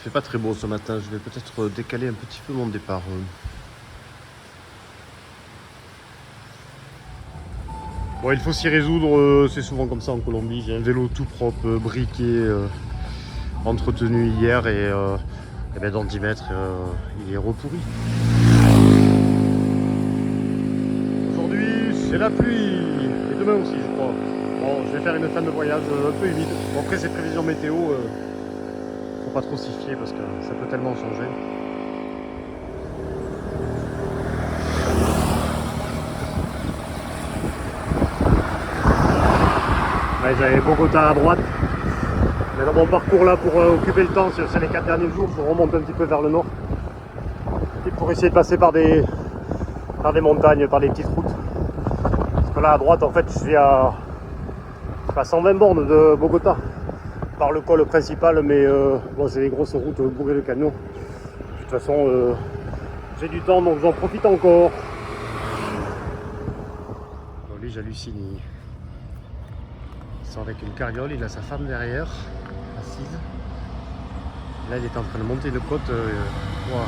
fait pas très beau ce matin, je vais peut-être décaler un petit peu mon départ. Bon, il faut s'y résoudre, c'est souvent comme ça en Colombie. J'ai un vélo tout propre, briqué, entretenu hier et ben dans 10 mètres, il est repourri. Aujourd'hui, c'est la pluie et demain aussi, je crois. Bon, je vais faire une fin de voyage un peu humide. Bon, après, ces prévisions météo, faut pas trop s'y fier parce que ça peut tellement changer. Ouais, j'avais Bogota à droite. Mais dans mon parcours là, pour occuper le temps sur les 4 derniers jours, je remonte un petit peu vers le nord. Et pour essayer de passer par des montagnes, par des petites routes. Parce que là à droite, en fait, je suis à 120 bornes de Bogota. Par le col principal, mais bon, c'est des grosses routes bourrées de camions. De toute façon, j'ai du temps, donc j'en profite encore. Bon, lui, j'hallucine. Il sort avec une carriole, il a sa femme derrière, assise. Là, il est en train de monter une côte. Wow.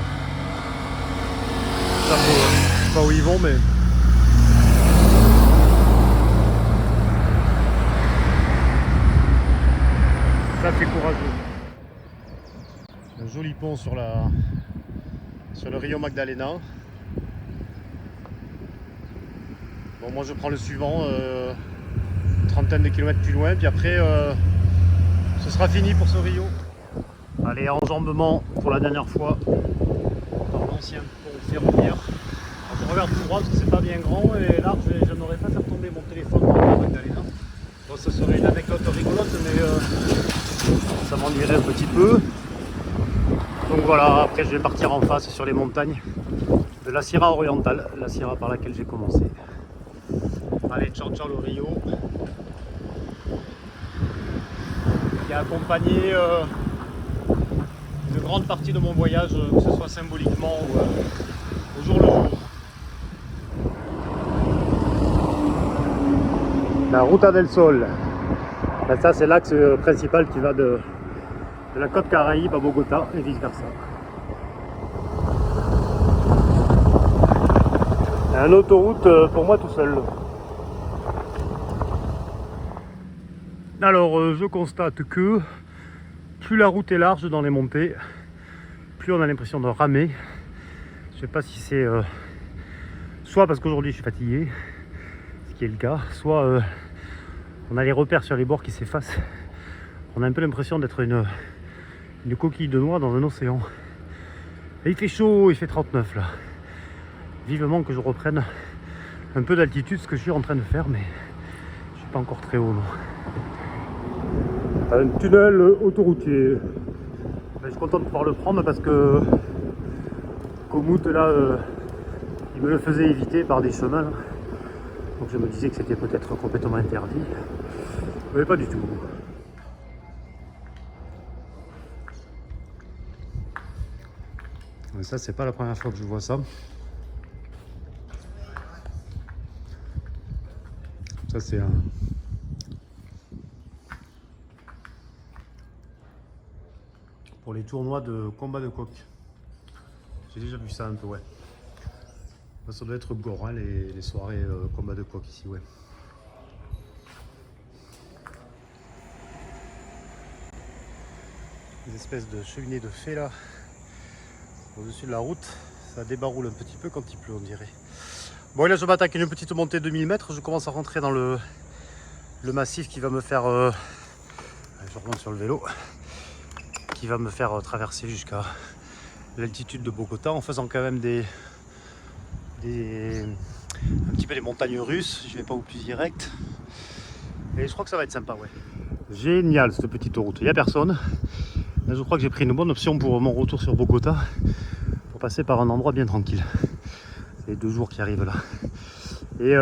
Je sais pas où ils vont, mais... ça fait courageux. Un joli pont sur le Rio Magdalena. Bon, moi je prends le suivant, une trentaine de kilomètres plus loin, puis après ce sera fini pour ce Rio. Allez, enjambement pour la dernière fois par l'ancien pont ferroviaire. Alors, je regarde tout droit parce que c'est pas bien grand et là je n'aurais pas fait tomber mon téléphone dans le Rio Magdalena. Bon, ce serait une anecdote rigolote, mais ça m'ennuierait un petit peu. Donc voilà, après je vais partir en face sur les montagnes de la Sierra orientale, la Sierra par laquelle j'ai commencé. Allez, ciao ciao le Rio, qui a accompagné une grande partie de mon voyage, que ce soit symboliquement ou au jour le jour. La Ruta del Sol, ben ça c'est l'axe principal qui va de la côte Caraïbe à Bogota et vice versa. Un autoroute pour moi tout seul. Alors je constate que plus la route est large dans les montées, plus on a l'impression de ramer. Je sais pas si c'est soit parce qu'aujourd'hui je suis fatigué, ce qui est le cas, soit on a les repères sur les bords qui s'effacent. On a un peu l'impression d'être une coquille de noix dans un océan. Et il fait chaud, il fait 39 là. Vivement que je reprenne un peu d'altitude, ce que je suis en train de faire, mais je suis pas encore très haut, non. Un tunnel autoroutier. Je suis content de pouvoir le prendre parce que Komoot là, il me le faisait éviter par des chemins. Là. Donc je me disais que c'était peut-être complètement interdit, mais pas du tout. Mais ça, c'est pas la première fois que je vois ça. Ça, c'est un... pour les tournois de combat de coq. J'ai déjà vu ça un peu, ouais. Ça doit être gore, hein, les soirées combat de coq ici, ouais. Des espèces de cheminées de fées là, au-dessus de la route. Ça débaroule un petit peu quand il pleut, on dirait. Bon, et là je m'attaque à une petite montée de 1000 mètres. Je commence à rentrer dans le massif qui va me faire... je remonte sur le vélo. Qui va me faire traverser jusqu'à l'altitude de Bogota en faisant quand même un petit peu des montagnes russes. Je vais pas au plus direct. Et je crois que ça va être sympa, ouais. Génial cette petite route. Il n'y a personne. Là, je crois que j'ai pris une bonne option pour mon retour sur Bogota. Pour passer par un endroit bien tranquille. C'est les 2 jours qui arrivent là. Et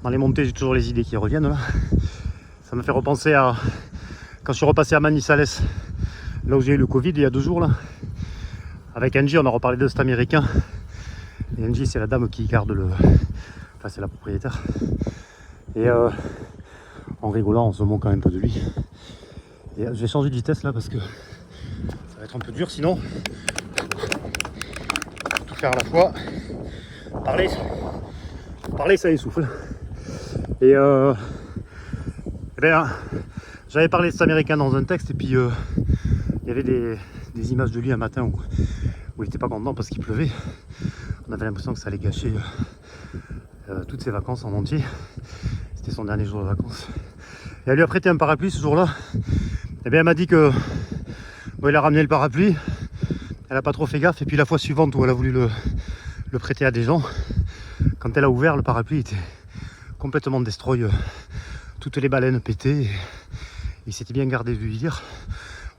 dans les montées, j'ai toujours les idées qui reviennent là. Ça me fait repenser à quand je suis repassé à Manizales, là où j'ai eu le Covid il y a 2 jours là. Avec Angie, on a reparlé de cet américain. Et Angie, c'est la dame qui garde le... Enfin, c'est la propriétaire. Et en rigolant, on se moque quand même un peu de lui. Et j'ai changé de vitesse là parce que ça Ça va être un peu dur sinon. Tout faire à la fois. Parler ça essouffle. Et bien, j'avais parlé de cet Américain dans un texte et puis il y avait des images de lui un matin où il n'était pas content parce qu'il pleuvait. On avait l'impression que ça allait gâcher toutes ses vacances en entier. C'était son dernier jour de vacances. Et elle lui a prêté un parapluie ce jour-là. Et bien elle m'a dit que il a ramené le parapluie. Elle n'a pas trop fait gaffe. Et puis la fois suivante où elle a voulu le prêter à des gens, quand elle a ouvert le parapluie, il était complètement destroy. Toutes les baleines pétaient. Et il s'était bien gardé de lui dire.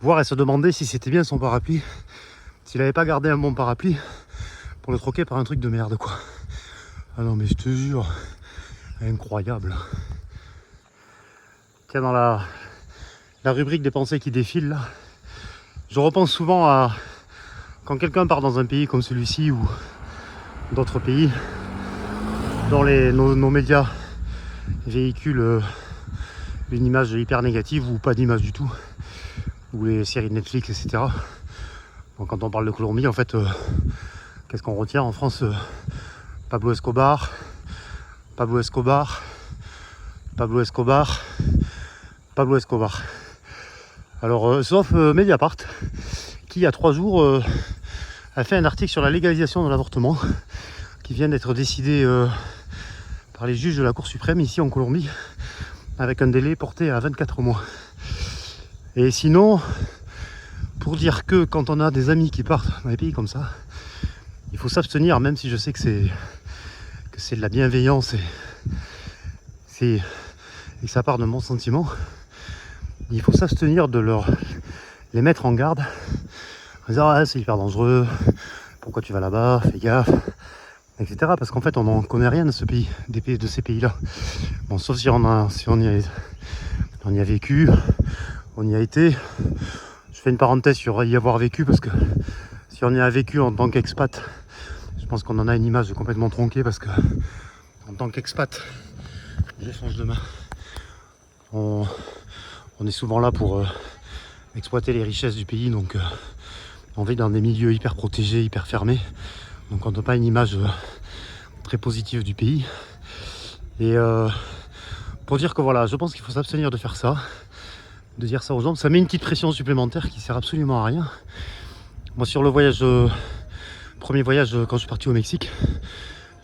Voire elle se demandait si c'était bien son parapluie. S'il n'avait pas gardé un bon parapluie pour le troquer par un truc de merde quoi. Ah non mais je te jure, incroyable. Tiens, dans la rubrique des pensées qui défilent là, je repense souvent à quand quelqu'un part dans un pays comme celui-ci ou d'autres pays dont nos médias véhiculent une image hyper négative ou pas d'image du tout, ou les séries de Netflix, etc. Donc quand on parle de Colombie, en fait, qu'est-ce qu'on retient en France? Pablo Escobar, Pablo Escobar, Pablo Escobar, Pablo Escobar. Alors, sauf Mediapart, qui il y a 3 jours a fait un article sur la légalisation de l'avortement, qui vient d'être décidé par les juges de la Cour suprême ici en Colombie, avec un délai porté à 24 mois. Et sinon, pour dire que quand on a des amis qui partent dans des pays comme ça, il faut s'abstenir, même si je sais que c'est de la bienveillance et que ça part d'un bon sentiment. Il faut s'abstenir de les mettre en garde en disant ah, c'est hyper dangereux, pourquoi tu vas là-bas, fais gaffe, etc. Parce qu'en fait on n'en connaît rien de ce pays, de ces pays-là. Bon, sauf si on y a vécu, on y a été. Je fais une parenthèse sur y avoir vécu parce que si on y a vécu en tant qu'expat, je pense qu'on en a une image complètement tronquée parce que en tant qu'expat, je change de main. On est souvent là pour exploiter les richesses du pays, donc on vit dans des milieux hyper protégés, hyper fermés, donc on n'a pas une image très positive du pays. Et pour dire que voilà, je pense qu'il faut s'abstenir de faire ça, de dire ça aux gens, ça met une petite pression supplémentaire qui sert absolument à rien. Moi sur le voyage, premier voyage quand je suis parti au Mexique,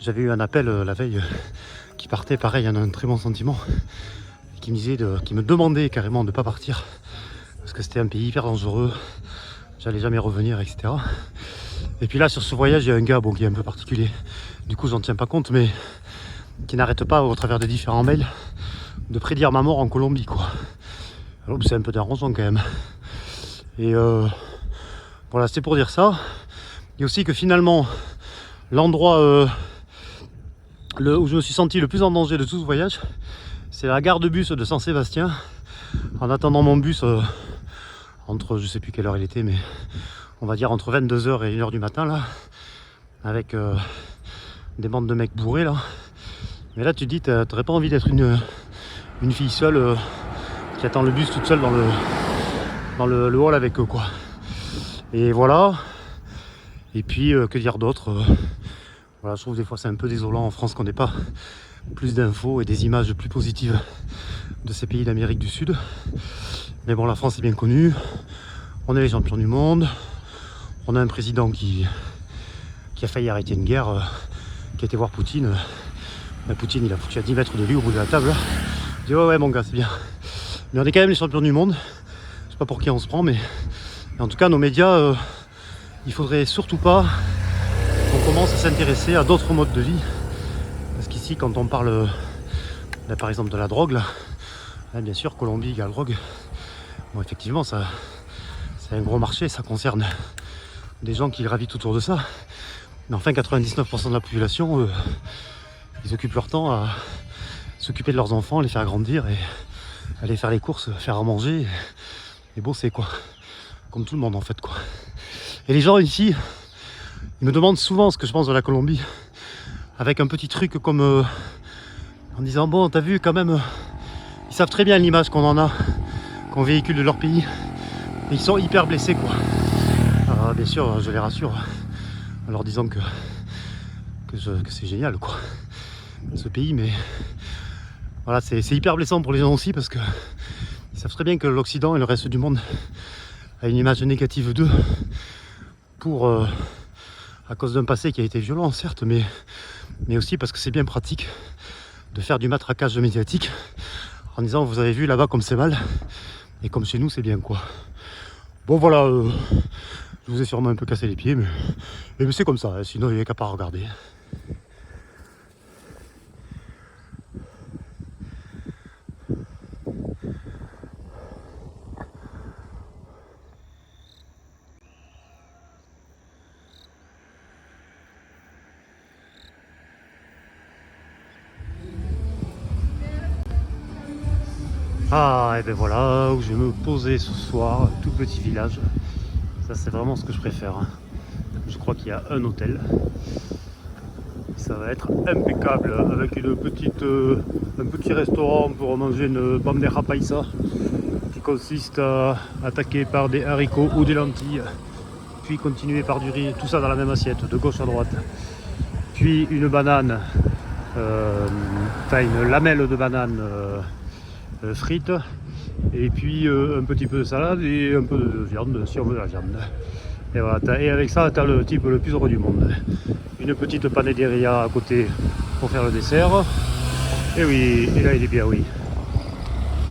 j'avais eu un appel la veille qui partait pareil, un très bon sentiment, qui me disait qui me demandait carrément de ne pas partir parce que c'était un pays hyper dangereux, j'allais jamais revenir, etc. Et puis là sur ce voyage il y a un gars qui est un peu particulier, du coup j'en tiens pas compte, mais qui n'arrête pas au travers de différents mails de prédire ma mort en Colombie quoi. Alors c'est un peu dérangeant quand même. Et voilà, c'était pour dire ça. Et aussi que finalement l'endroit où je me suis senti le plus en danger de tout ce voyage, c'est la gare de bus de Saint-Sébastien. En attendant mon bus entre, je sais plus quelle heure il était, mais on va dire entre 22h et 1h du matin là, avec des bandes de mecs bourrés là. Mais là tu te dis, t'aurais pas envie d'être une fille seule qui attend le bus toute seule dans le hall avec eux quoi. Et voilà. Et puis que dire d'autre, voilà, je trouve des fois c'est un peu désolant en France qu'on n'ait pas plus d'infos et des images plus positives de ces pays d'Amérique du Sud. Mais bon, la France est bien connue, on est les champions du monde, on a un président qui a failli arrêter une guerre, qui a été voir Poutine. Poutine il a foutu à 10 mètres de lui au bout de la table. Il dit ouais mon gars c'est bien. Mais on est quand même les champions du monde. Je sais pas pour qui on se prend, mais en tout cas nos médias, il faudrait surtout pas qu'on commence à s'intéresser à d'autres modes de vie. Parce qu'ici quand on parle là, par exemple de la drogue, là, bien sûr Colombie égale drogue. Bon effectivement c'est un gros marché, ça concerne des gens qui gravitent autour de ça. Mais enfin 99% de la population, ils occupent leur temps à s'occuper de leurs enfants, les faire grandir et aller faire les courses, faire à manger et bosser quoi. Comme tout le monde en fait quoi. Et les gens ici, ils me demandent souvent ce que je pense de la Colombie, avec un petit truc comme en disant bon t'as vu quand même, ils savent très bien l'image qu'on en a, qu'on véhicule de leur pays, et ils sont hyper blessés quoi. bien sûr, je les rassure en leur disant que c'est génial, quoi, ce pays, mais voilà, c'est hyper blessant pour les gens aussi parce que ils savent très bien que l'Occident et le reste du monde a une image négative d'eux pour à cause d'un passé qui a été violent, certes, mais aussi parce que c'est bien pratique de faire du matraquage médiatique en disant vous avez vu là-bas comme c'est mal et comme chez nous c'est bien, quoi. Bon voilà, je vous ai sûrement un peu cassé les pieds, mais c'est comme ça, hein, sinon il n'y a qu'à pas regarder. Ah, et ben voilà où je vais me poser ce soir, tout petit village. Ça c'est vraiment ce que je préfère, hein. Je crois qu'il y a un hôtel. Ça va être impeccable avec un petit restaurant pour manger une bandeja paisa qui consiste à attaquer par des haricots ou des lentilles, puis continuer par du riz, tout ça dans la même assiette, de gauche à droite. Puis une banane, une lamelle de banane frite, et puis un petit peu de salade et un peu de viande si on veut de la viande. Et voilà, et avec ça, tu as le type le plus heureux du monde. Une petite panaderia à côté pour faire le dessert. Et oui, et là il est bien, oui.